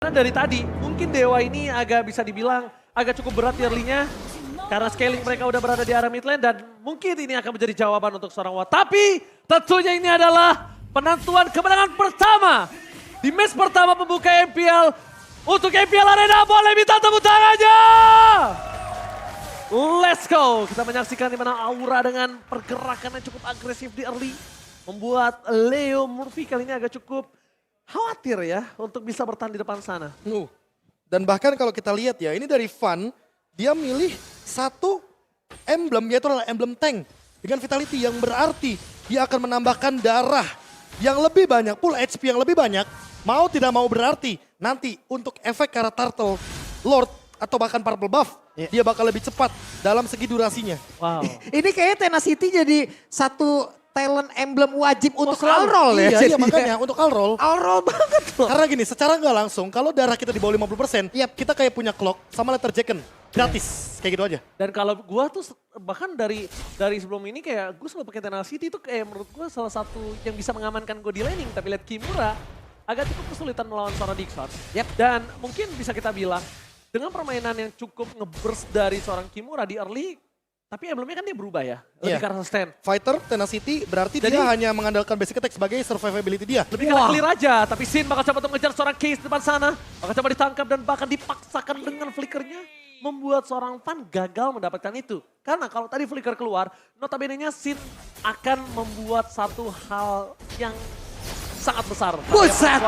Karena dari tadi mungkin Dewa ini agak bisa dibilang agak cukup berat di early-nya. Karena scaling mereka udah berada di area mid lane dan mungkin ini akan menjadi jawaban untuk seorang Watt. Tapi tentunya ini adalah penentuan kemenangan pertama di match pertama pembuka MPL. Untuk MPL Arena boleh minta tepuk tangannya. Let's go. Kita menyaksikan di mana Aura dengan pergerakan yang cukup agresif di early. Membuat Leo Murphy kali ini agak cukup khawatir ya untuk bisa bertahan di depan sana. Dan bahkan kalau kita lihat ya, ini dari Van, dia milih satu emblem, yaitu adalah emblem tank. Dengan vitality yang berarti dia akan menambahkan darah yang lebih banyak, full HP yang lebih banyak. Mau tidak mau berarti nanti untuk efek karena Turtle Lord atau bahkan Purple Buff, dia bakal lebih cepat dalam segi durasinya. Wow. Ini kayaknya Tenacity jadi satu talent emblem wajib untuk selalu. Alrol ya. Iya, jadinya. makanya untuk Alrol. Alrol banget loh. Karena gini, secara nggak langsung, kalau darah kita di bawah 50%, kita kayak punya clock sama letter Jacken. Gratis, kayak gitu aja. Dan kalau gua tuh bahkan dari sebelum ini kayak gue selalu pakai Tenacity itu kayak menurut gua salah satu yang bisa mengamankan gue di laning. Tapi lihat Kimura agak cukup kesulitan melawan seorang Dixon. Dan mungkin bisa kita bilang dengan permainan yang cukup ngeburst dari seorang Kimura di early, tapi emblemnya kan dia berubah ya, lebih ke arah stand. Fighter, Tenacity, berarti dia hanya mengandalkan basic attack sebagai survivability dia. Lebih kalah clear aja, tapi Sin bakal coba untuk mengejar seorang Case di depan sana. Bakal coba ditangkap dan bahkan dipaksakan dengan flickernya. Membuat seorang Fan gagal mendapatkan itu. Karena kalau tadi flicker keluar, notabene-nya Sin akan membuat satu hal yang sangat besar. Buset!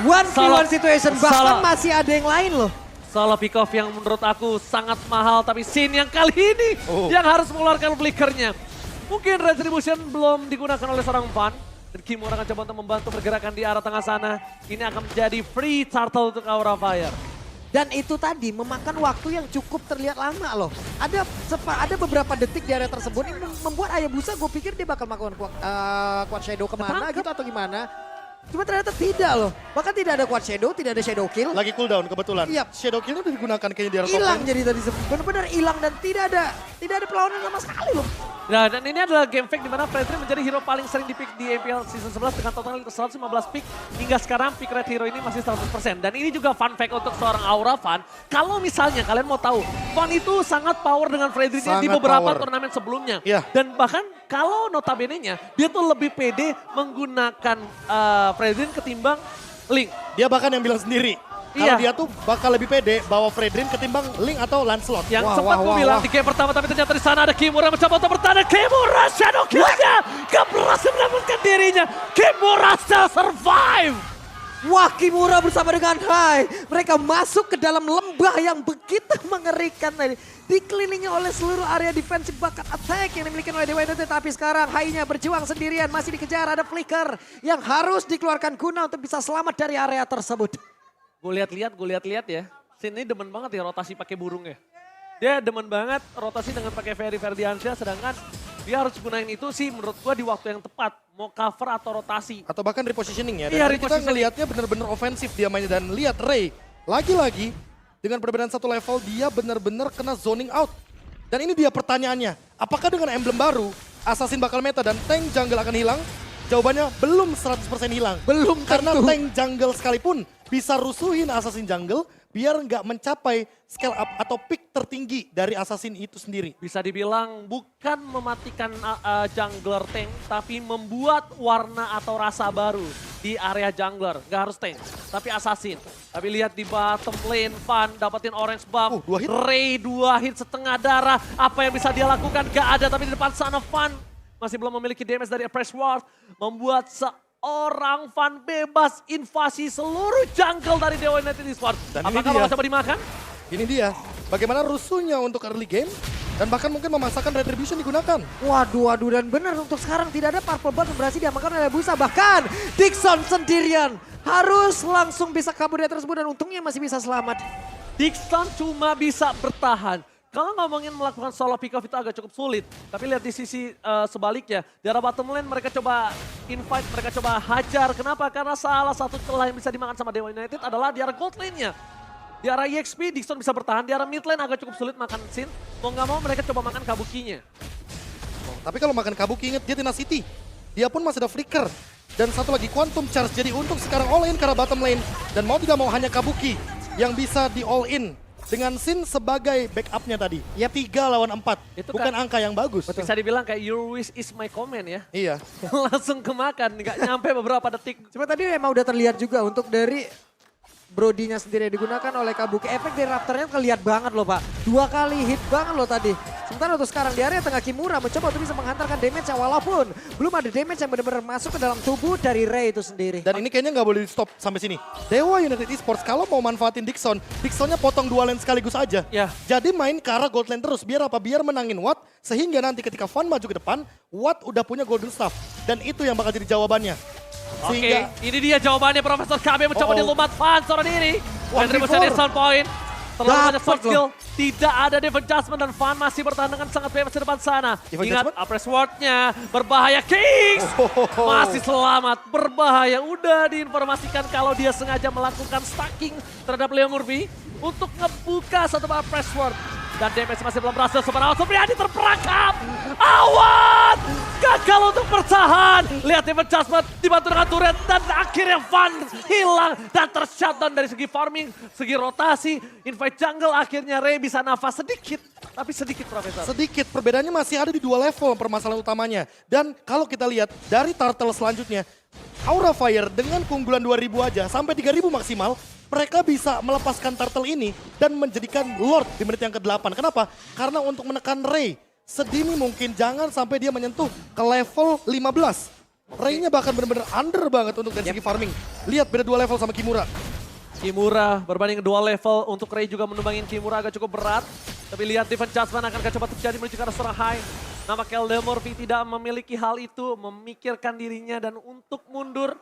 One v one situation, bahkan masih ada yang lain loh. Salah pick off yang menurut aku sangat mahal, tapi Sin yang kali ini yang harus mengeluarkan flickernya. Mungkin Retribution belum digunakan oleh seorang Fan. Dan Kimura akan coba untuk membantu pergerakan di arah tengah sana. Ini akan menjadi free turtle untuk Aura Fire. Dan itu tadi memakan waktu yang cukup terlihat lama loh. Ada beberapa detik di area tersebut yang membuat Hayabusa gue pikir dia bakal melakukan quad shadow kemana gitu atau gimana. Cuma ternyata tidak loh. Bahkan tidak ada quad shadow, tidak ada shadow kill. Lagi cooldown kebetulan. Iya. Shadow kill udah digunakan kayaknya di area top Hilang lane. jadi tadi benar-benar hilang dan tidak ada perlawanan sama sekali loh. Nah, dan ini adalah game fake di mana Fredrin menjadi hero paling sering di pick di MPL Season 11 dengan total 115 pick. Hingga sekarang pick rate hero ini masih 100%. Dan ini juga fun fact untuk seorang Aura Fan. Kalau misalnya kalian mau tahu, Fan itu sangat power dengan Fredrin di beberapa turnamen sebelumnya. Dan bahkan kalau notabene-nya, dia tuh lebih pede menggunakan Fredrin ketimbang Link. Dia bahkan yang bilang sendiri. Kalau dia tuh bakal lebih pede bawa Fredrin ketimbang Link atau Lancelot. Yang sempat gue bilang di game pertama, tapi ternyata di sana ada Kimura mencoba untuk bertahan. Kimura shadow kill-nya gak berhasil mendapatkan dirinya. Kimura still survive. Wah, Kimura bersama dengan Hai. Mereka masuk ke dalam lembah yang begitu mengerikan tadi. Dikelilingi oleh seluruh area defensive bakat attack yang dimiliki oleh Dewa United. Tapi sekarang Hai-nya berjuang sendirian. Masih dikejar, ada flicker yang harus dikeluarkan guna untuk bisa selamat dari area tersebut. Gue lihat-lihat ya. Sin ini demen banget ya rotasi pakai burungnya. Dia demen banget rotasi dengan pakai Ferry Ferdiansyah. Sedangkan dia harus gunain itu sih menurut gue di waktu yang tepat. Mau cover atau rotasi. Atau bahkan repositioning ya. Dan Iya, kita ngelihatnya bener-bener ofensif dia mainnya. Dan lihat Ray, lagi-lagi dengan perbedaan satu level dia bener-bener kena zoning out. Dan ini dia pertanyaannya, apakah dengan emblem baru Assassin bakal meta dan tank jungle akan hilang? Jawabannya belum 100% hilang. Belum Karena tentu. tank jungle sekalipun bisa rusuhin Assassin jungle biar nggak mencapai scale up atau peak tertinggi dari Assassin itu sendiri. Bisa dibilang bukan mematikan jungler tank, tapi membuat warna atau rasa baru di area jungler. Gak harus tank, tapi assassin. Tapi lihat di bottom lane, Van dapetin orange buff. 2 hit. Ray 2 hit setengah darah. Apa yang bisa dia lakukan? Gak ada, tapi di depan sana Van masih belum memiliki damage dari Press Ward. Membuat seorang Van bebas invasi seluruh jungle dari Dewa United Esports. Dan apakah ini dia. bakal coba dimakan? Ini dia, bagaimana rusuhnya untuk early game dan bahkan mungkin memaksakan retribution digunakan. Waduh, dan benar untuk sekarang tidak ada Purple Buff yang berhasil diamankan oleh Hayabusa. Bahkan Dixon sendirian harus langsung bisa kabur dari tersebut dan untungnya masih bisa selamat. Dixon cuma bisa bertahan. Kalau ngomongin melakukan solo pick off itu agak cukup sulit. Tapi lihat di sisi sebaliknya. Di arah bottom lane mereka coba invite, mereka coba hajar. Kenapa? Karena salah satu celah yang bisa dimakan sama Dewa United adalah di arah gold lane-nya. Di arah EXP, Dixon bisa bertahan. Di arah mid lane agak cukup sulit makan Sin. Mau nggak mau mereka coba makan Kabukinya. Tapi kalau makan Kabuki inget dia Tenacity. Dia pun masih ada flicker. Dan satu lagi Quantum Charge. Jadi untuk sekarang all in ke arah bottom lane. Dan mau tidak mau hanya Kabuki yang bisa di all in. Dengan Sin sebagai backupnya tadi. Ya 3 lawan 4. Itu bukan kan angka yang bagus. bisa dibilang kayak your wish is my command ya. Iya. Langsung kemakan, nggak nyampe beberapa detik. Cuma tadi emang udah terlihat juga untuk dari Brodinya sendiri yang digunakan oleh Kabuki. Efek dari Raptornya kelihatan banget loh Pak. 2 kali hit banget loh tadi. Sementara untuk sekarang di area tengah Kimura mencoba untuk bisa menghantarkan damage yang walaupun belum ada damage yang benar-benar masuk ke dalam tubuh dari Ray itu sendiri. Dan ini kayaknya nggak boleh di stop sampai sini. Dewa United Esports kalau mau manfaatin Dixon, Dixonnya potong 2 lane sekaligus aja. Ya. Jadi main ke arah gold lane terus. Biar apa? Biar menangin Watt. Sehingga nanti ketika Fan maju ke depan, Watt udah punya golden staff. Dan itu yang bakal jadi jawabannya. Oke, ini dia jawabannya Profesor KB mencoba dilumat Fan seorang diri. Retribution Sound Point. Terlalu banyak short skill. Tidak ada defense adjustment dan Fan masih bertahan dengan sangat bebas di depan sana. Ingat Apres Ward-nya berbahaya. Kings masih selamat. Berbahaya. Udah diinformasikan kalau dia sengaja melakukan stacking terhadap Leo Murphy untuk ngebuka satu Apres Ward. Dan damage masih belum berhasil. Supriadi Supriadi terperangkap. Awan! Gagal untuk bertahan. Lihat defense adjustment dibantu dengan turret. Dan akhirnya Van hilang. Dan tershutdown dari segi farming, segi rotasi. Invite jungle akhirnya Ray bisa nafas sedikit. Tapi sedikit Profesor. Sedikit, perbedaannya masih ada di 2 level permasalahan utamanya. Dan kalau kita lihat dari turtle selanjutnya, Aura Fire dengan keunggulan 2000 aja sampai 3000 maksimal, mereka bisa melepaskan turtle ini dan menjadikan Lord di menit yang ke-8. Kenapa? Karena untuk menekan Ray sedini mungkin, jangan sampai dia menyentuh ke level 15. Ray-nya bahkan benar-benar under banget untuk dari segi farming. Lihat beda 2 level sama Kimura. Kimura berbanding 2 level untuk Ray juga menumbangin Kimura agak cukup berat. Tapi lihat defense adjustment akan coba terjadi menuju ke arah seorang high. Nampaknya Leo Murphy tidak memiliki hal itu, memikirkan dirinya dan untuk mundur.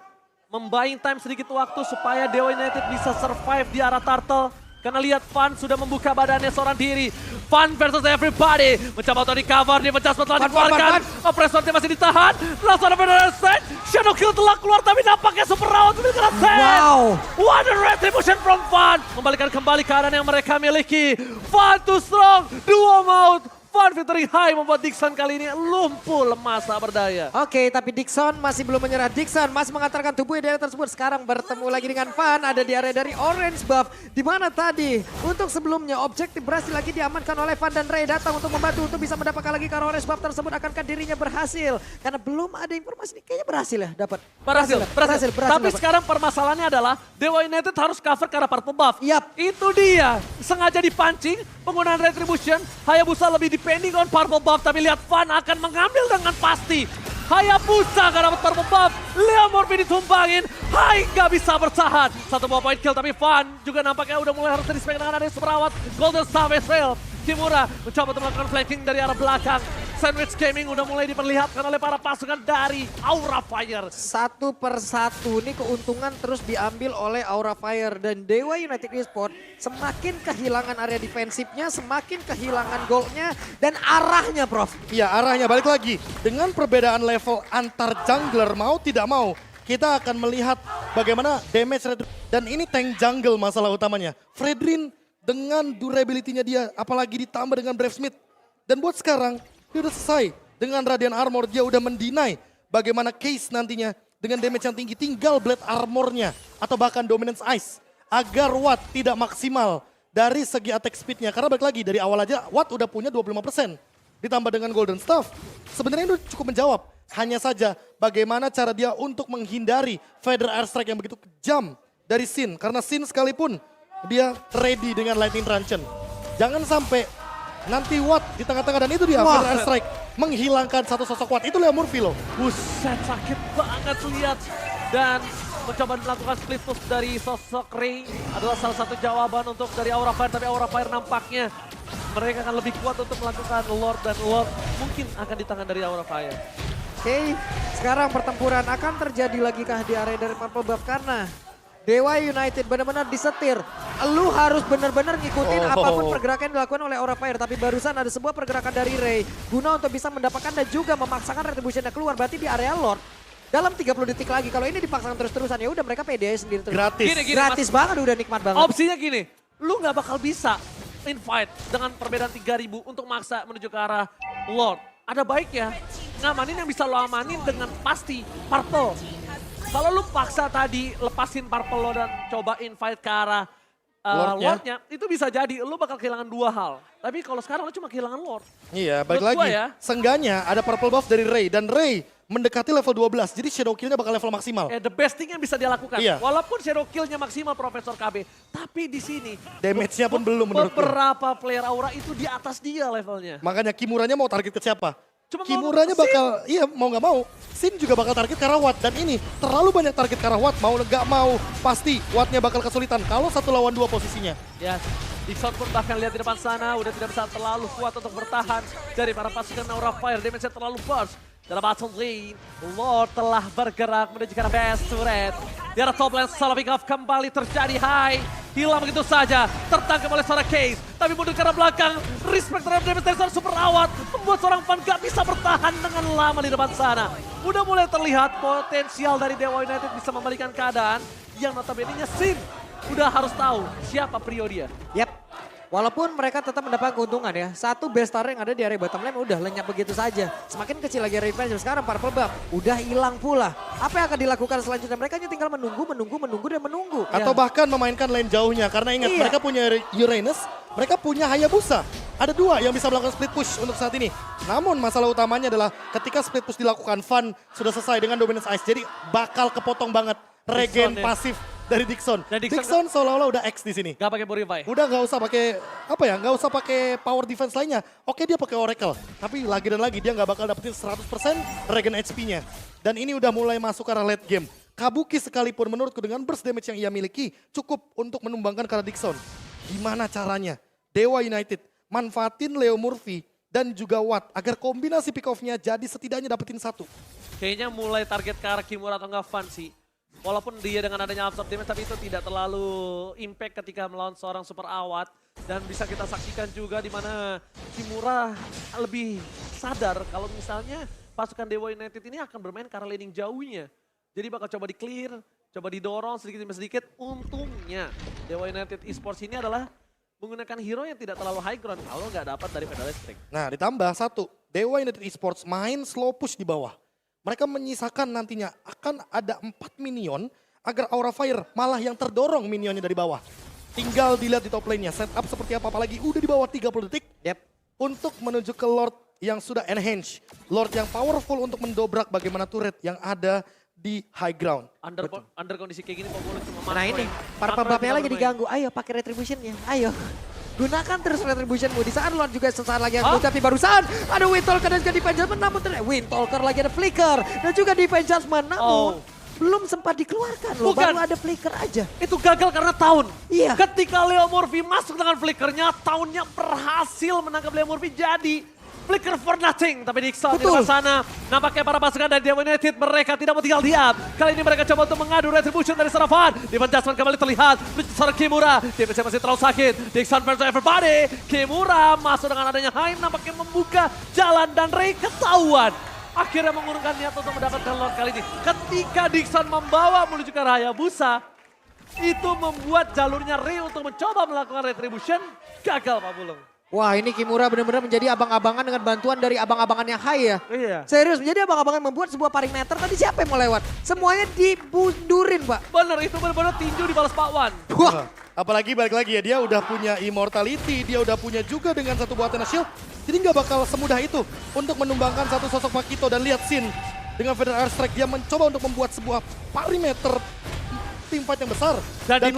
Membuying time sedikit waktu supaya Dewa United bisa survive di arah turtle. Karena lihat Fan sudah membuka badannya seorang diri. Fan versus everybody. Mencoba untuk di cover, dia mencoba telah dikeluarkan. Oppressor-nya masih ditahan. Langsung ada benar set. Shadow Kill telah keluar tapi nampaknya super round. Wow. What a retribution from Fan. Membalikan kembali keadaan yang mereka miliki. Fan too strong. Duo mode. Fan featuring High membuat Dixon kali ini lumpuh lemas tak berdaya. Oke, tapi Dixon masih belum menyerah. Dixon masih mengantarkan tubuhnya di area tersebut. Sekarang bertemu lagi dengan Fan, ada di area dari Orange Buff. Di mana tadi untuk sebelumnya objektif berhasil lagi diamankan oleh Fan dan Ray datang untuk membantu untuk bisa mendapatkan lagi karena Orange Buff tersebut. Akankah dirinya berhasil? Karena belum ada informasi, kayaknya berhasil ya dapat. Berhasil. Tapi sekarang permasalahannya adalah Dewa United harus cover karena Purple Buff. Yap. Itu dia, sengaja dipancing, penggunaan Retribution, Hayabusa lebih depending on Purple Buff, tapi lihat Fan akan mengambil dengan pasti. Hayabusa gak dapat Purple Buff, Leo Murphy ditumbangin, Hai gak bisa bertahan. Satu buah point kill, tapi Fan juga nampaknya udah mulai harus respect dengan adanya Superawat. Golden Star Vessel, Kimura mencoba untuk melakukan flanking dari arah belakang. Sandwich Gaming udah mulai diperlihatkan oleh para pasukan dari Aura Fire. Satu per satu ini keuntungan terus diambil oleh Aura Fire. Dan Dewa United Esports semakin kehilangan area defensifnya, semakin kehilangan goalnya dan arahnya Prof. Iya arahnya balik lagi. Dengan perbedaan level antar jungler mau tidak mau, kita akan melihat bagaimana damage rate. Dan ini tank jungle masalah utamanya. Fredrin dengan durability-nya dia, apalagi ditambah dengan Brave Smith. Dan buat sekarang, dia udah selesai. Dengan Radiant Armor dia udah mendinai bagaimana case nantinya dengan damage yang tinggi. Tinggal Blade Armornya atau bahkan Dominance Ice. Agar Watt tidak maksimal dari segi attack speednya. Karena balik lagi dari awal aja Watt udah punya 25%. Ditambah dengan Golden Staff. Sebenarnya itu cukup menjawab. Hanya saja bagaimana cara dia untuk menghindari Feather Airstrike yang begitu kejam dari Sin. Karena Sin sekalipun dia ready dengan Lightning Truncheon. Jangan sampai nanti Watt di tengah-tengah dan itu dia Feather Airstrike menghilangkan satu sosok Watt. Itu Leo Murphy loh. Buset sakit banget lihat. Dan mencoba melakukan split push dari sosok Ray adalah salah satu jawaban untuk dari Aura Fire. Tapi Aura Fire nampaknya mereka akan lebih kuat untuk melakukan Lord. Dan Lord mungkin akan di tangan dari Aura Fire. Oke, sekarang pertempuran akan terjadi lagi kah di area dari Purple Buff karena Dewa United benar-benar disetir. Lu harus benar-benar ngikutin apapun pergerakan yang dilakukan oleh Aura Fire. Tapi barusan ada sebuah pergerakan dari Ray. Guna untuk bisa mendapatkan dan juga memaksakan Retribution-nya keluar. Berarti di area Lord. Dalam 30 detik lagi. Kalau ini dipaksakan terus-terusan ya udah mereka pede aja sendiri terus. Gratis. Gratis banget udah nikmat banget. Opsinya gini, lu gak bakal bisa invite dengan perbedaan 3000 untuk maksa menuju ke arah Lord. Ada baiknya ngamanin yang bisa lo amanin dengan pasti Purple. Kalau lu paksa tadi lepasin Purple lo dan coba invite ke arah Lordnya, itu bisa jadi lu bakal kehilangan 2 hal. Tapi kalau sekarang lu cuma kehilangan Lord. Iya, balik Menurut lagi. gua ya. Seenggaknya ada purple buff dari Ray. Dan Ray mendekati level 12. Jadi shadow kill-nya bakal level maksimal. The best thing yang bisa dia lakukan. Iya. Walaupun shadow kill-nya maksimal Profesor KB. Tapi di sini Damage-nya pun belum menurut gue. beberapa player Aura itu di atas dia levelnya. Makanya Kimuranya mau target ke siapa? Cuma Kimuranya mau bakal, iya mau nggak mau. Sin juga bakal target ke arah Watt. Dan ini terlalu banyak target ke arah Watt. Mau nggak mau, pasti Wattnya bakal kesulitan. Kalau 1 lawan 2 posisinya. Ya, Dixon pun bahkan lihat di depan sana udah tidak bisa terlalu kuat untuk bertahan dari para pasukan Aura Fire. Damage-nya terlalu burst. Dalam bottom lane, Lord telah bergerak menuju ke arah best turret. Di arah top lane, Salavikov kembali terjadi high. Hilang begitu saja, tertangkap oleh seorang Case. Tapi mundur ke arah belakang, respect terhadap damage dari seorang super awat. Membuat seorang Fan gak bisa bertahan dengan lama di depan sana. Udah mulai terlihat potensial dari Dewa United bisa membalikan keadaan. Yang notabene-nya Sin udah harus tahu siapa prio dia. Yap. Walaupun mereka tetap mendapat keuntungan ya. Satu best star yang ada di area bottom lane udah lenyap begitu saja. Semakin kecil lagi revenge. Sekarang Purple Buff udah hilang pula. Apa yang akan dilakukan selanjutnya? Mereka hanya tinggal menunggu dan menunggu. Atau bahkan memainkan lane jauhnya. Karena ingat mereka punya Uranus, mereka punya Hayabusa. Ada 2 yang bisa melakukan split push untuk saat ini. Namun masalah utamanya adalah ketika split push dilakukan, Fan sudah selesai dengan Dominance Ice. Jadi bakal kepotong banget regen pasif dari Dixon. Dixon seolah-olah udah X di sini. Gak pakai Borify. Udah nggak usah pakai apa ya, nggak usah pakai power defense lainnya. Oke dia pakai Oracle, tapi lagi dan lagi dia nggak bakal dapetin 100% regen HP-nya. Dan ini udah mulai masuk ke arah late game. Kabuki sekalipun menurutku dengan burst damage yang ia miliki cukup untuk menumbangkan ke arah Dixon. Gimana caranya? Dewa United manfaatin Leo Murphy dan juga Watt agar kombinasi pick off-nya jadi setidaknya dapetin 1. Kayaknya mulai target ke arah Kimura atau enggak Fan sih. Walaupun dia dengan adanya absorb damage tapi itu tidak terlalu impact ketika melawan seorang super awat. Dan bisa kita saksikan juga di mana Kimura lebih sadar kalau misalnya pasukan Dewa United ini akan bermain ke arah laning jauhnya. Jadi bakal coba di clear, coba didorong sedikit demi sedikit. Untungnya Dewa United Esports ini adalah menggunakan hero yang tidak terlalu high ground kalau nggak dapat dari pedal listrik. Nah ditambah 1, Dewa United Esports main slow push di bawah. Mereka menyisakan nantinya akan ada 4 minion agar Aura Fire malah yang terdorong minionnya dari bawah. Tinggal dilihat di top lane-nya, setup seperti apa, apalagi udah di bawah 30 detik. Untuk menuju ke Lord yang sudah enhance. Lord yang powerful untuk mendobrak bagaimana turret yang ada di high ground. Under kondisi kayak gini Popolo cuma Nah ini, Purple Buff-nya lagi diganggu. Ayo pakai retribution-nya, ayo. Gunakan terus retribution-mu. Di saat Lord juga sesaat lagi yang tapi barusan ada Windtalker dan juga Defense Judgment. Namun Windtalker lagi ada Flicker dan juga Defense Judgment. Namun belum sempat dikeluarkan loh, baru ada Flicker aja. Itu gagal karena Taun. Iya. Ketika Leo Murphy masuk dengan Flickernya, Taunnya berhasil menangkap Leo Murphy jadi Flicker for nothing. Tapi Dixon di depan sana, nampaknya para pasukan dari Dewa United mereka tidak mau tinggal diam. Kali ini mereka coba untuk mengadu retribution dari Sarafan. Defense Judgment kembali terlihat, seorang Kimura. Defense masih terlalu sakit. Dixon versus everybody. Kimura masuk dengan adanya Haim, nampaknya membuka jalan dan Ray ketahuan. Akhirnya mengurungkan niat untuk mendapatkan Lord kali ini. Ketika Dixon membawa menuju ke Hayabusa, itu membuat jalurnya Ray untuk mencoba melakukan retribution. Gagal Pak Bulung. Wah ini Kimura benar-benar menjadi abang-abangan dengan bantuan dari abang-abangan yang high ya. Iya. Serius, menjadi abang-abangan membuat sebuah parameter. Tadi siapa yang mau lewat? Semuanya dibundurin Pak. Bener, itu benar-benar tinju dibalas Pak Wan. Wah. Apalagi balik lagi ya, dia udah punya immortality, dia udah punya juga dengan 1 buah Athena Shield. Jadi nggak bakal semudah itu untuk menumbangkan satu sosok Pakito. Dan lihat Sin dengan Feather Airstrike, dia mencoba untuk membuat sebuah parameter teamfight yang besar. Dan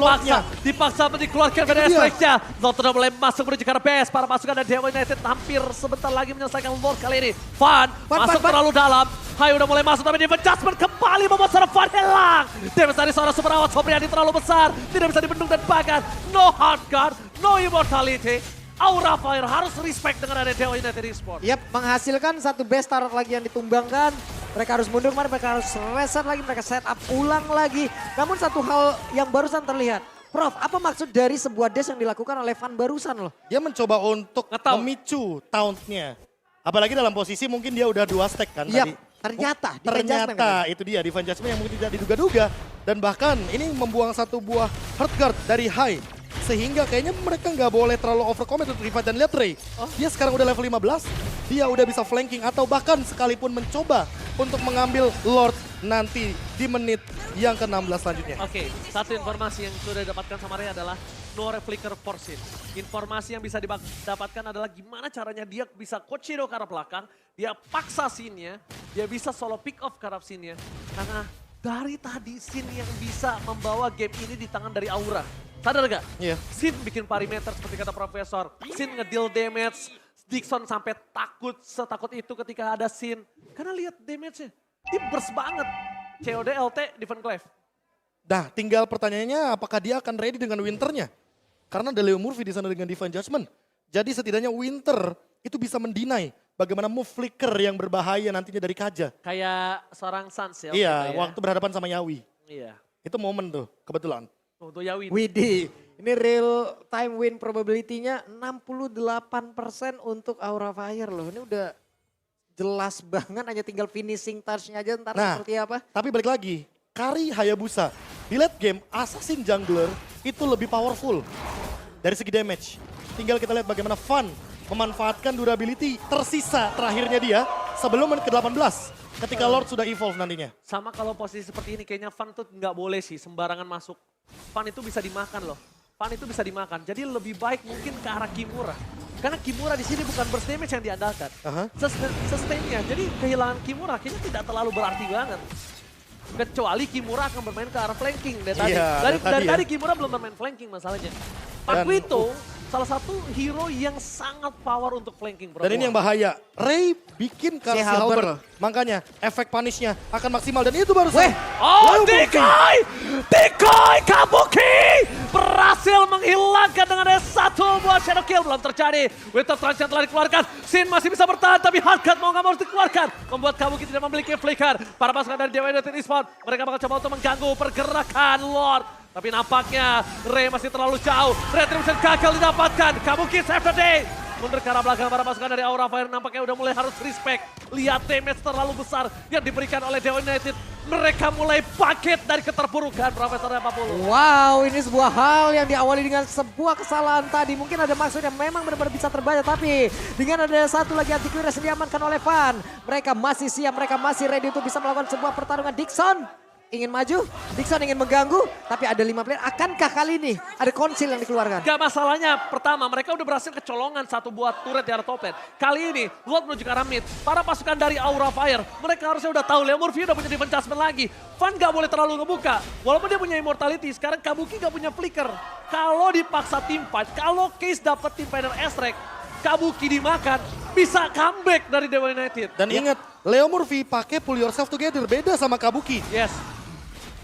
dipaksa dikeluarkan dari aspeknya. Lord sudah mulai masuk menuju ke arah base. Para pasukan dari Dewa United hampir sebentar lagi menyelesaikan Lord kali ini. Fan masuk terlalu dalam. Hai udah mulai masuk tapi Defense Judgment kembali membuat seorang Fan hilang. Damage dari seorang super awat Sobriani terlalu besar. Tidak bisa dibendung dan bahkan no hard guard, no immortality. Aura Fire harus respect dengan ada Dewa United Esports. Yap, menghasilkan satu best star lagi yang ditumbangkan. Mereka harus mundur kemarin, mereka harus reset lagi, mereka set up ulang lagi. Namun satu hal yang barusan terlihat. Prof, apa maksud dari sebuah dash yang dilakukan oleh Fan barusan loh? Dia mencoba untuk memicu tauntnya. Apalagi dalam posisi mungkin dia udah 2 stack kan tadi. Ternyata itu dia Defense Judgment yang mungkin tidak diduga-duga. Dan bahkan ini membuang 1 buah hard guard dari High. Sehingga kayaknya mereka nggak boleh terlalu overcommit untuk revive. Dan lihat Ray, dia sekarang udah level 15, dia udah bisa flanking atau bahkan sekalipun mencoba untuk mengambil Lord nanti di menit yang ke-16 selanjutnya. Oke, satu informasi yang sudah didapatkan sama Ray adalah no replicker for Sin. Informasi yang bisa didapatkan adalah gimana caranya dia bisa Kochido ke arah belakang, dia paksa Sin-nya, dia bisa solo pick off ke arah Sin-nya. Karena dari tadi Sin yang bisa membawa game ini di tangan dari Aura. Sadar gak? Iya. Sin bikin perimeter seperti kata Profesor. Sin ngedeal damage, Dixon sampai takut, setakut itu ketika ada Sin. Karena lihat damage-nya, dia burst banget. COD, LT, Divine Glaive. Nah, tinggal pertanyaannya apakah dia akan ready dengan Winternya? Karena ada Leo Murphy di sana dengan Divine Judgment. Jadi setidaknya Winter itu bisa mendinai bagaimana move flicker yang berbahaya nantinya dari Kaja. Kayak seorang Sans ya. Iya, waktu itu ya. waktu berhadapan sama Yawi. Iya. Itu momen tuh, kebetulan. Untuk Yawi. Widih, ini real time win probability-nya 68% untuk Aura Fire loh. Ini udah jelas banget, hanya tinggal finishing touch-nya aja ntar Nah, seperti apa. tapi balik lagi, Kari Hayabusa di late game Assassin Jungler itu lebih powerful dari segi damage. Tinggal kita lihat bagaimana Fun memanfaatkan durability tersisa terakhirnya dia sebelum menit ke-18 ketika Lord sudah evolve nantinya. Sama kalau posisi seperti ini kayaknya Fun tuh nggak boleh sih sembarangan masuk. Fun itu bisa dimakan loh. Fun itu bisa dimakan. Jadi lebih baik mungkin ke arah Kimura. Karena Kimura di sini bukan burst damage yang diandalkan. Sustain-nya. Jadi kehilangan Kimura kayaknya tidak terlalu berarti banget. Kecuali Kimura akan bermain ke arah flanking dari tadi. Iya, dari tadi ya. tadi Kimura belum bermain flanking masalahnya. Pak Quito salah satu hero yang sangat power untuk flanking. Dan ini yang bahaya, Ray bikin ke Si si Halberd. Halberd. Makanya efek punishnya akan maksimal dan itu baru Weh, Oh, Leo Murphy. Decoy Kabuki berhasil menghilangkan dengan satu buah shadow kill. Belum terjadi. Winter Trance yang telah dikeluarkan. Sin masih bisa bertahan tapi Hardcut mau nggak mau harus dikeluarkan. Membuat Kabuki tidak memiliki flicker. Para pasukan dari Dewa United Esports, mereka bakal coba untuk mengganggu pergerakan Lord. Tapi nampaknya Ray masih terlalu jauh. Retribution gagal didapatkan. Kabuki save the day. Mundur ke arah belakang para pasukan dari Aura Fire nampaknya udah mulai harus respect. Lihat damage terlalu besar yang diberikan oleh Dewa United. Mereka mulai paket dari keterpurukan Profesor Apapulu. wow, ini sebuah hal yang diawali dengan sebuah kesalahan tadi. Mungkin ada maksud yang memang benar-benar bisa terbaca. Tapi dengan ada satu lagi anti-Quiras yang diamankan oleh Van. Mereka masih siap, mereka masih ready untuk bisa melakukan sebuah pertarungan. Dixon ingin maju, Dixon ingin mengganggu, tapi ada 5 player. Akankah kali ini ada konsil yang dikeluarkan? Gak masalahnya, pertama mereka udah berhasil kecolongan satu buah turret di arah top lane. Kali ini, Lord menuju ke arah mid. Para pasukan dari Aura Fire, mereka harusnya udah tahu Leo Murphy udah punya defense adjustment lagi. Van gak boleh terlalu ngebuka. Walaupun dia punya immortality, sekarang Kabuki gak punya flicker. Kalau dipaksa team fight, kalau Case dapat team fighter S-Rank, Kabuki dimakan, bisa comeback dari Dewa United. Dan ingat, Leo Murphy pakai pull yourself together, beda sama Kabuki. Yes.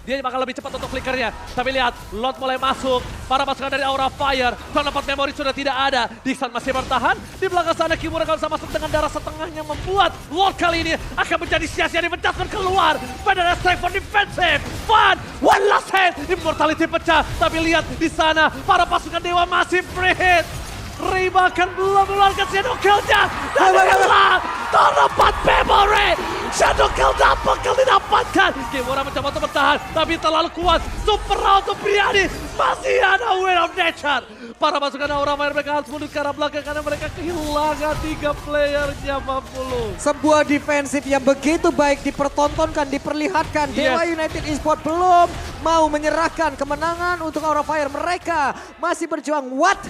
Dia bakal lebih cepat untuk flickernya. Tapi lihat, Lord mulai masuk. Para pasukan dari Aura Fire. Pendapat memori sudah tidak ada. Dixon masih bertahan. Di belakang sana Kimura kalau bisa masuk dengan darah setengahnya. Membuat Lord kali ini akan menjadi sia-sia. Dipecahkan keluar. Pada strike for defensive. Fun. One last hit. Immortality pecah. Tapi lihat di sana. Para pasukan Dewa masih free hit. Ray bahkan belum mengeluarkan Shadow Kill-nya. Dan inilah terdapat memory. Shadow Kill dapat didapatkan. Kimura mencoba untuk bertahan. Tapi terlalu kuat. Super round untuk Briani. Masih ada Will of Nature. Para pasukan Aura Fire mereka harus mundur ke arah belakang. Karena mereka kehilangan 3 playernya 40. Sebuah defensif yang begitu baik dipertontonkan, diperlihatkan. Dewa United Esports belum mau menyerahkan kemenangan untuk Aura Fire. Mereka masih berjuang. What?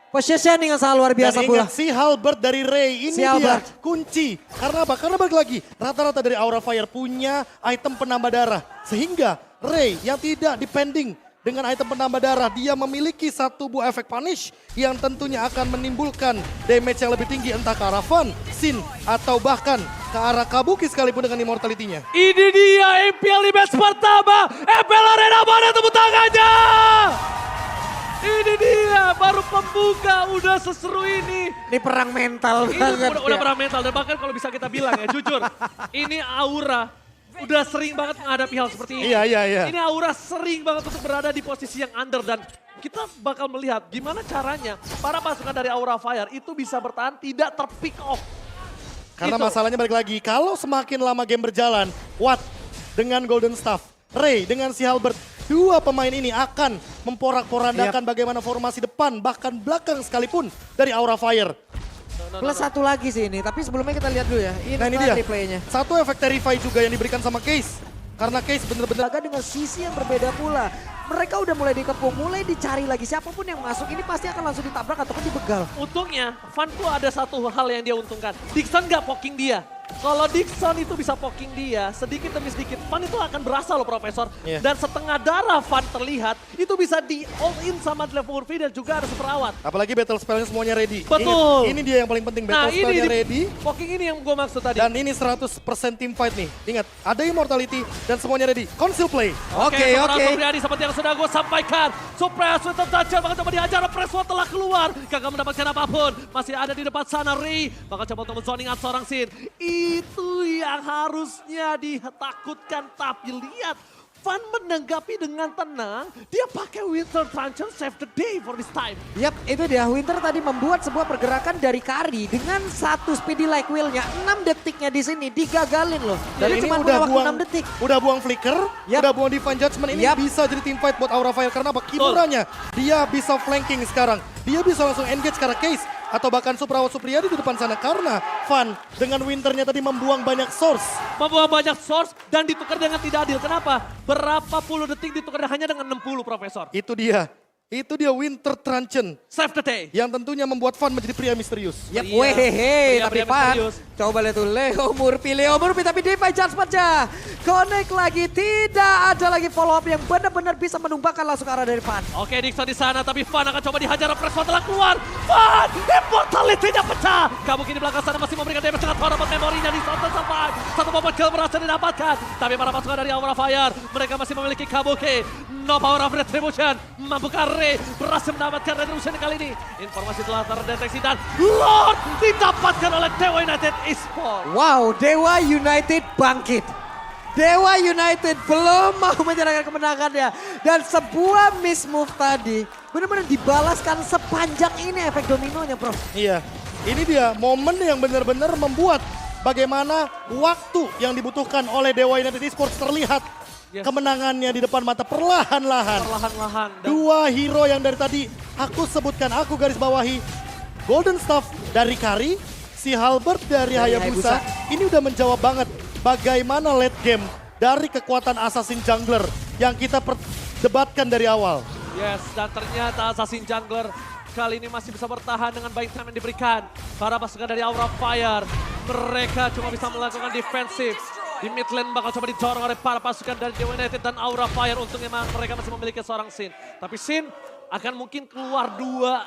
Positioning yang sangat luar biasa Dan pula. ingat si Halberd dari Ray, ini Si dia Halberd. kunci. Karena apa? Karena balik lagi, rata-rata dari Aura Fire punya item penambah darah. Sehingga Ray yang tidak depending dengan item penambah darah, dia memiliki satu buah efek punish yang tentunya akan menimbulkan damage yang lebih tinggi entah ke arah Van, Sin, atau bahkan ke arah Kabuki sekalipun dengan immortality-nya. Ini dia MPL di match pertama. MPL Arena, mana tepuk tangannya? Ini dia, baru pembuka udah seseru ini. Ini perang mental Ini banget. udah ya. perang mental dan bahkan kalau bisa kita bilang ya jujur. Ini Aura udah sering banget menghadapi hal seperti ini. Iya. Ini Aura sering banget untuk berada di posisi yang under dan kita bakal melihat gimana caranya para pasukan dari Aura Fire itu bisa bertahan tidak terpick off. Karena Itu. masalahnya balik lagi, kalau semakin lama game berjalan, Watt dengan Golden Staff, Ray dengan si Halberd, dua pemain ini akan memporak-porandakan bagaimana formasi depan, bahkan belakang sekalipun dari Aura Fire. Plus satu lagi sih ini, tapi sebelumnya kita lihat dulu ya. Nah ini dia, replaynya. satu efek Terrify juga yang diberikan sama Case. Karena Case bener-bener Laga dengan sisi yang berbeda pula. Mereka udah mulai dikepung, mulai dicari lagi. Siapapun yang masuk ini pasti akan langsung ditabrak ataupun dibegal. Untungnya, Van tuh ada satu hal yang dia untungkan. Dixon nggak poking dia. Kalau Dixon itu bisa poking dia, sedikit demi sedikit, Van itu akan berasa loh Profesor. Iya. Dan setengah darah Van terlihat, itu bisa di all in sama Murphy dan juga ada Superawat. apalagi battle spellnya semuanya ready. Betul. Ini dia yang paling penting, battle spellnya ready. Poking ini yang gue maksud tadi. Dan ini 100% team fight nih. Ingat, ada immortality dan semuanya ready. Conceal play. Oke. Supriyadi seperti yang sudah gue sampaikan. Supra Sweater Toucher bakal coba dihajar. Preswa telah keluar. Gagal mendapatkan apapun. Masih ada di depan sana Ray. Bakal coba untuk zoning out seorang Sin. Itu yang harusnya ditakutkan. Tapi lihat. Van menanggapi dengan tenang. Dia pakai Winter Truncheon save the day for this time. Yap, itu dia. Winter tadi membuat sebuah pergerakan dari Kari dengan satu speedy like wheel-nya. 6 detiknya di sini digagalin loh. Dan Jadi ini cuma udah punya waktu buang 6 detik. Udah buang flicker, Yap. udah buang divine judgment. Ini Yap. bisa jadi team fight buat Aura Fire karena apa? Kimuranya dia bisa flanking sekarang. Dia bisa langsung engage karena Case atau bahkan Suprawat Supriyadi di depan sana karena Van dengan Winternya tadi membuang banyak source. Membawa banyak source dan ditukar dengan tidak adil. Kenapa? Berapa puluh detik ditukar hanya dengan 60 Profesor. Itu dia Winter Truncheon Save the day. yang tentunya membuat Van menjadi pria misterius. Yap, Iya. wehehe, tapi Pria Van. misterius. Coba lihat tuh, Leo Murphy tapi Divine Judgment-nya. Connect lagi, tidak ada lagi follow up yang benar-benar bisa menumbangkan langsung ke arah dari Van. Oke, Dixon di sana, tapi Van akan coba dihajar. Preswa telah keluar. Van, immortality-nya pecah. Kamu kini belakang sana masih memberikan damage sangat parah buat memorinya di Sound sampai. Satu momen kill berhasil didapatkan. Tapi para pasukan dari Aura Fire, mereka masih memiliki Kabuki. No power of retribution. Mampukah Ray berhasil mendapatkan retribution kali ini. Informasi telah terdeteksi dan Lord didapatkan oleh Dewa United Esports. Wow, Dewa United bangkit. Dewa United belum mau menyerahkan kemenangannya. Dan sebuah miss move tadi benar-benar dibalaskan sepanjang ini efek dominonya, Bro. Iya, ini dia momen yang benar-benar membuat bagaimana waktu yang dibutuhkan oleh Dewa United Esports terlihat. Yes. Kemenangannya di depan mata perlahan-lahan. Perlahan-lahan. Dan Dua hero yang dari tadi aku sebutkan, aku garis bawahi. Golden Staff dari Kari, si Halberd dari Hayabusa. Ini udah menjawab banget bagaimana late game dari kekuatan Assassin Jungler yang kita perdebatkan dari awal. yes, dan ternyata Assassin Jungler kali ini masih bisa bertahan dengan baik time yang diberikan. Para pasukan dari Aura Fire, mereka cuma bisa melakukan defensif. Di mid lane bakal coba didorong oleh para pasukan dari Dewa United dan Aura Fire. Untungnya memang mereka masih memiliki seorang Sin. Tapi Sin akan mungkin keluar dua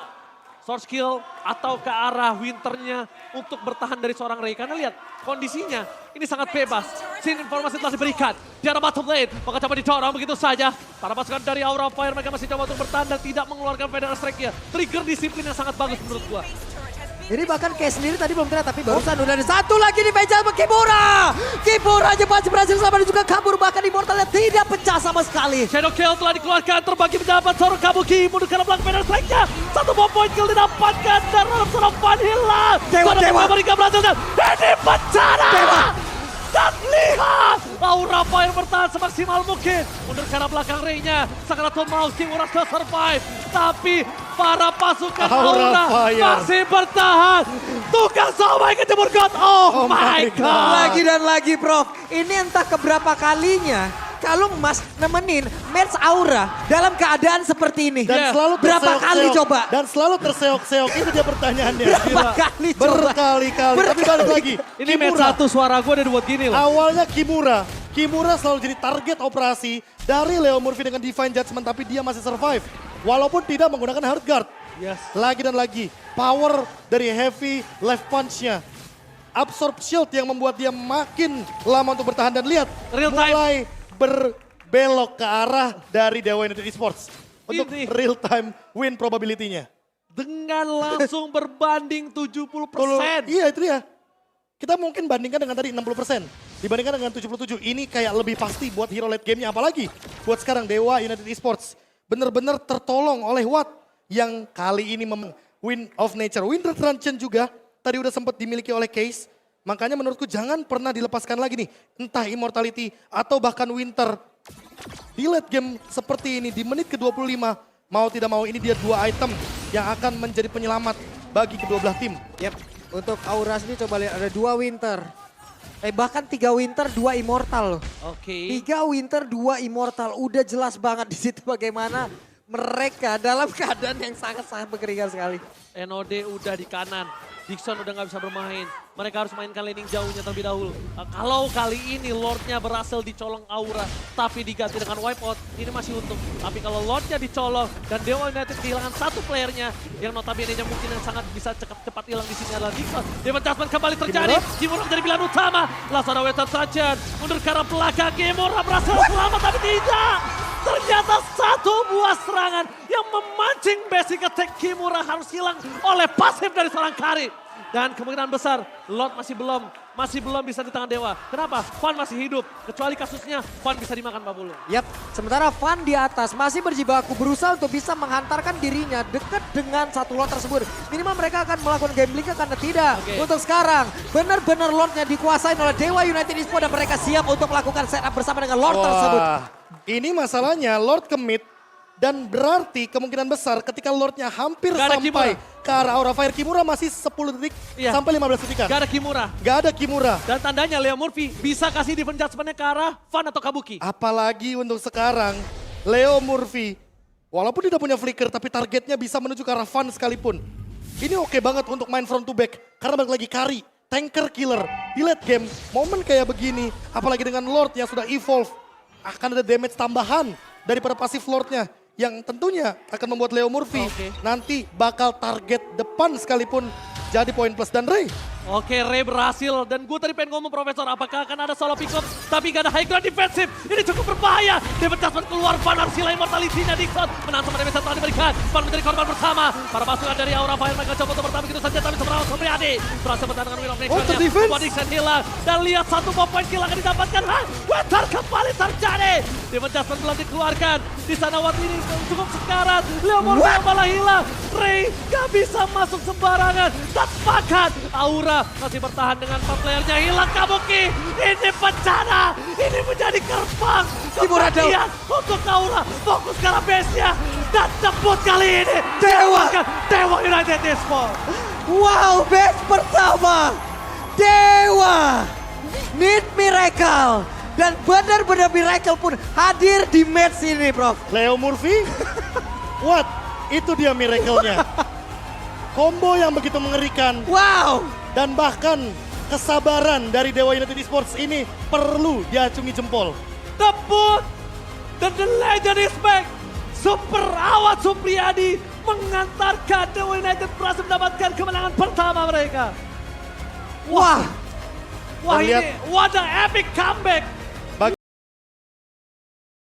source kill atau ke arah Winternya untuk bertahan dari seorang Ray. Karena lihat kondisinya ini sangat bebas. Sin informasi telah diberikan. Di arah bottom lane bakal coba didorong begitu saja. Para pasukan dari Aura Fire mereka masih coba untuk bertahan dan tidak mengeluarkan Federal Strike-nya. Trigger disiplin yang sangat bagus menurut gua. Jadi bahkan Case sendiri tadi belum terlihat, tapi barusan udah ada satu lagi di meja Kimura. Kimura aja masih berhasil selamat dan juga kabur, bahkan Immortalnya tidak pecah sama sekali. Shadow Kill telah dikeluarkan, terbagi mendapat seorang Kabuki. Mundur ke belakang Federal Strike-nya. Satu bom point kill didapatkan dan seorang Van hilang. Dewa. Memberikan berhasil dan ini bencana. Dewa. Dan lihat, Aura Fire bertahan semaksimal mungkin. Mundur ke arah belakang Ray-nya. Sakaratul Maus, Kimura sudah survive. Tapi para pasukan Aura Aura Fire masih bertahan. Tukang sampai ke Timur God. Oh my God. Lagi dan lagi, Prof. Ini entah keberapa kalinya kalau Mas nemenin match Aura dalam keadaan seperti ini. Dan selalu berapa terseok-seok. kali coba? Dan selalu terseok-seok, itu dia pertanyaannya. Berapa kali coba? Berkali-kali, tapi balik lagi. Ini match satu suara gue udah dibuat gini loh. Awalnya Kimura selalu jadi target operasi dari Leo Murphy dengan Divine Judgment, tapi dia masih survive. Walaupun tidak menggunakan Hard Guard. Yes. Lagi dan lagi, power dari heavy left punch-nya. Absorb shield yang membuat dia makin lama untuk bertahan. Dan lihat, Real time. mulai berbelok ke arah dari Dewa United Esports. Untuk Ini. real time win probability-nya. Dengan langsung berbanding 70%. Iya itu dia. Kita mungkin bandingkan dengan tadi 60%. Dibandingkan dengan 77. Ini kayak lebih pasti buat hero late game-nya. Apalagi buat sekarang Dewa United Esports. Benar-benar tertolong oleh Watt. Yang kali ini win of nature. Winter Truncheon juga tadi udah sempat dimiliki oleh Case. Makanya menurutku jangan pernah dilepaskan lagi nih. Entah Immortality atau bahkan Winter. Di late game seperti ini di menit ke-25. Mau tidak mau ini dia dua item yang akan menjadi penyelamat bagi kedua belah tim. Yep. Untuk Aura sendiri coba lihat ada 2 Winter. Bahkan 3 Winter, 2 Immortal loh. Oke. 3 Winter, 2 Immortal. Udah jelas banget di situ bagaimana mereka dalam keadaan yang sangat-sangat mengerikan sekali. NOD udah di kanan. Dixon udah nggak bisa bermain. Mereka harus mainkan laning jauhnya terlebih dahulu. Kalau kali ini Lordnya berhasil dicolong Aura, tapi diganti dengan wipeout, ini masih untung. Tapi kalau Lordnya dicolong dan Dewa United kehilangan satu playernya, yang notabene-nya mungkin yang sangat bisa cepat hilang di sini adalah Dixon. Devon Jasmine kembali terjadi. Kimura menjadi pilihan utama. Langsung ada Wetan Sanchez mundur ke arah belakang. Kimura berhasil selamat tapi tidak. Ternyata satu buah serangan yang memancing basic attack Kimura harus hilang oleh pasif dari seorang Kari. Dan kemungkinan besar Lord masih belum bisa di tangan Dewa. Kenapa? Fan masih hidup. Kecuali kasusnya Fan bisa dimakan Babulu. Yap, sementara Fan di atas masih berjibaku berusaha untuk bisa menghantarkan dirinya dekat dengan satu Lord tersebut. Minimal mereka akan melakukan gambling karena tidak. Untuk sekarang benar-benar Lordnya dikuasain oleh Dewa United Esports dan mereka siap untuk melakukan setup bersama dengan Lord tersebut. Ini masalahnya Lord ke mid dan berarti kemungkinan besar ketika Lordnya hampir Gak ada sampai ke arah Aura Fire, Kimura masih 10 detik sampai 15 detik. Gak ada Kimura. Gak ada Kimura. Dan tandanya Leo Murphy bisa kasih defense judgment-nya ke arah Fan atau Kabuki. Apalagi untuk sekarang Leo Murphy, walaupun tidak punya flicker tapi targetnya bisa menuju ke arah Fan sekalipun. Ini oke banget untuk main front to back karena balik lagi Kari, tanker killer. Di late game, momen kayak begini, apalagi dengan Lord yang sudah evolve, akan ada damage tambahan daripada pasif Lordnya. Yang tentunya akan membuat Leo Murphy nanti bakal target depan sekalipun jadi poin plus. Dan Ray. Oke, Ray berhasil. Dan gue tadi pengen ngomong Profesor, apakah akan ada solo pick up? Tapi gak ada high ground defensif. Ini cukup berbahaya. David Jasmine keluar, Van Arsila immortality-nya Dixon. Menang sama David Jasmine diberikan. Van menjadi korban bersama. Para pasukan dari Aura Fire mereka coba untuk bertahan begitu saja. Tapi seberapa Supriyadi berhasil bertahan dengan Wheel of Nature-nya. Membuat Dixon hilang. Dan lihat satu point kill akan didapatkan. Wetar kembali terjadi. David Jasmine belum dikeluarkan. Di sana waktu ini cukup sekarat. Leo Murphy malah hilang. Ray gak bisa masuk sembarangan. Tepakan. Aura masih bertahan dengan 4 playernya, hilang Kabuki. Ini bencana, ini menjadi gerbang kematian untuk Aura. Fokus ke arah base-nya dan tebut kali ini Dewa United Esports. Wow, base pertama Dewa Need Miracle. Dan benar-benar Miracle pun hadir di match ini, Prof. Leo Murphy, what? Itu dia miracle-nya. Combo yang begitu mengerikan. Wow. Dan bahkan kesabaran dari Dewa United Esports ini perlu diacungi jempol. Tebut dan the legend is back. Super Awad Supriyadi mengantarkan Dewa United berhasil mendapatkan kemenangan pertama mereka. Wah. Wah Dan ini, what a epic comeback